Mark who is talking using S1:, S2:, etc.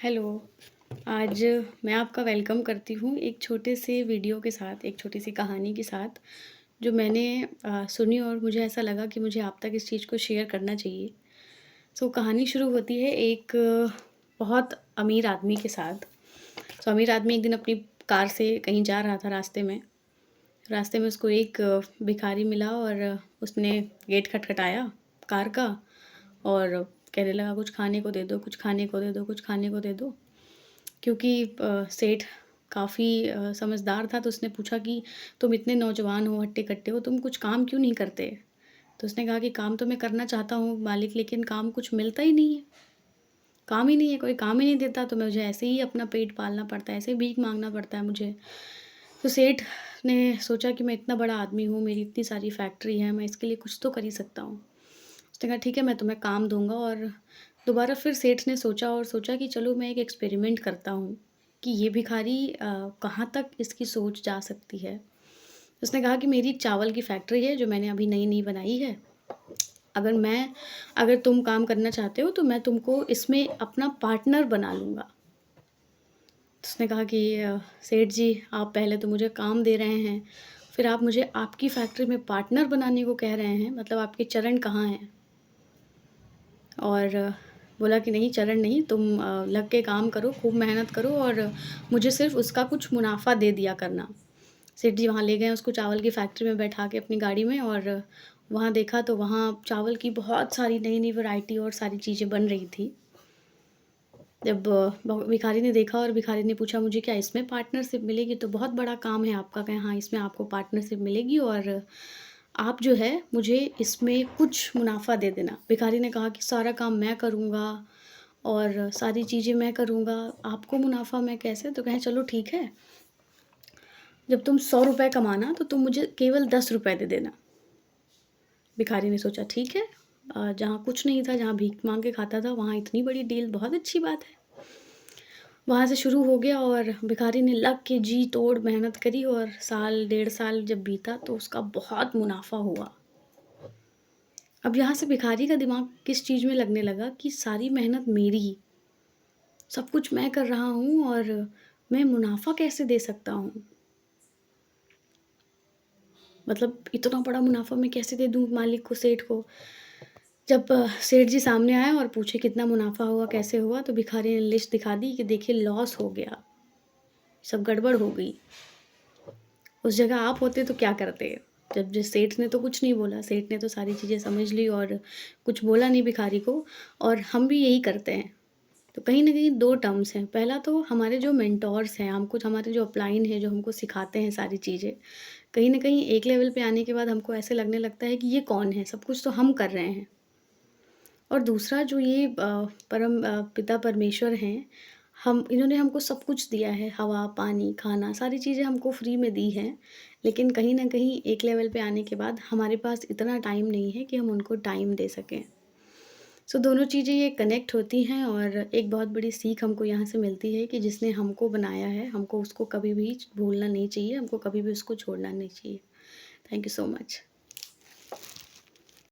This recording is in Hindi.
S1: हेलो। आज मैं आपका वेलकम करती हूँ एक छोटे से वीडियो के साथ, एक छोटी सी कहानी के साथ, जो मैंने सुनी और मुझे ऐसा लगा कि मुझे आप तक इस चीज़ को शेयर करना चाहिए। कहानी शुरू होती है एक बहुत अमीर आदमी के साथ। अमीर आदमी एक दिन अपनी कार से कहीं जा रहा था रास्ते में उसको एक भिखारी मिला और उसने गेट खटखटाया कार का और कहने लगा, कुछ खाने को दे दो, कुछ खाने को दे दो, कुछ खाने को दे दो। क्योंकि सेठ काफ़ी समझदार था, तो उसने पूछा कि तुम इतने नौजवान हो, हट्टे-कट्टे हो, तुम कुछ काम क्यों नहीं करते? तो उसने कहा कि काम तो मैं करना चाहता हूँ मालिक, लेकिन काम कुछ मिलता ही नहीं है। काम ही नहीं है, कोई काम ही नहीं देता, तो मुझे ऐसे ही अपना पेट पालना पड़ता है, ऐसे ही भीख माँगना पड़ता है मुझे। तो सेठ ने सोचा कि मैं इतना बड़ा आदमी हूँ, मेरी इतनी सारी फैक्ट्री है, मैं इसके लिए कुछ तो कर ही सकता हूँ। उसने कहा ठीक है, मैं तुम्हें काम दूँगा। और दोबारा फिर सेठ ने सोचा कि चलो मैं एक एक्सपेरिमेंट करता हूँ कि ये भिखारी कहाँ तक इसकी सोच जा सकती है। उसने कहा कि मेरी चावल की फैक्ट्री है जो मैंने अभी नई-नई बनाई है। अगर तुम काम करना चाहते हो तो मैं तुमको इसमें अपना पार्टनर बना लूँगा। तो उसने कहा कि सेठ जी, आप पहले तो मुझे काम दे रहे हैं, फिर आप मुझे आपकी फैक्ट्री में पार्टनर बनाने को कह रहे हैं, मतलब आपके चरण कहाँ हैं? और बोला कि नहीं, चरण नहीं, तुम लग के काम करो, खूब मेहनत करो और मुझे सिर्फ़ उसका कुछ मुनाफ़ा दे दिया करना। सेठ जी वहाँ ले गए उसको चावल की फैक्ट्री में बैठा के अपनी गाड़ी में, और वहाँ देखा तो वहाँ चावल की बहुत सारी नई-नई वैरायटी और सारी चीज़ें बन रही थी। जब भिखारी ने देखा और भिखारी ने पूछा, मुझे क्या इसमें पार्टनरशिप मिलेगी? तो बहुत बड़ा काम है आपका। कहें हाँ, इसमें आपको पार्टनरशिप मिलेगी और आप जो है मुझे इसमें कुछ मुनाफ़ा दे देना। भिखारी ने कहा कि सारा काम मैं करूँगा और सारी चीज़ें मैं करूँगा, आपको मुनाफ़ा मैं कैसे? तो कहें चलो ठीक है, जब तुम ₹100 कमाना तो तुम मुझे केवल ₹10 दे देना। भिखारी ने सोचा ठीक है, जहाँ कुछ नहीं था, जहाँ भीख माँग के खाता था, वहाँ इतनी बड़ी डील, बहुत अच्छी बात है। वहाँ से शुरू हो गया और भिखारी ने लग के जी तोड़ मेहनत करी और साल, डेढ़ साल जब बीता तो उसका बहुत मुनाफ़ा हुआ। अब यहाँ से भिखारी का दिमाग किस चीज़ में लगने लगा कि सारी मेहनत मेरी, सब कुछ मैं कर रहा हूँ और मैं मुनाफ़ा कैसे दे सकता हूँ? मतलब इतना बड़ा मुनाफ़ा मैं कैसे दे दूँ मालिक को, सेठ को? जब सेठ जी सामने आए और पूछे कितना मुनाफ़ा हुआ, कैसे हुआ? तो भिखारी ने लिस्ट दिखा दी कि देखिए लॉस हो गया, सब गड़बड़ हो गई। उस जगह आप होते तो क्या करते? जब जिस सेठ ने तो कुछ नहीं बोला, सेठ ने तो सारी चीज़ें समझ ली और कुछ बोला नहीं भिखारी को, और हम भी यही करते हैं। तो कहीं न कहीं 2 टर्म्स हैं। पहला तो हमारे जो मेंटोर्स हैं, हमको हमारे जो अपलाइन हैं, जो हमको सिखाते हैं सारी चीज़ें, कहीं न कहीं एक लेवल पे आने के बाद हमको ऐसे लगने लगता है कि ये कौन है? सब कुछ तो हम कर रहे हैं। और दूसरा जो ये पिता परमेश्वर हैं, हम इन्होंने हमको सब कुछ दिया है, हवा, पानी, खाना, सारी चीज़ें हमको फ्री में दी हैं। लेकिन कहीं न कहीं एक लेवल पे आने के बाद हमारे पास इतना टाइम नहीं है कि हम उनको टाइम दे सकें। दोनों चीज़ें ये कनेक्ट होती हैं और एक बहुत बड़ी सीख हमको यहाँ से मिलती है कि जिसने हमको बनाया है, हमको उसको कभी भी भूलना नहीं चाहिए, हमको कभी भी उसको छोड़ना नहीं चाहिए। Thank you so much.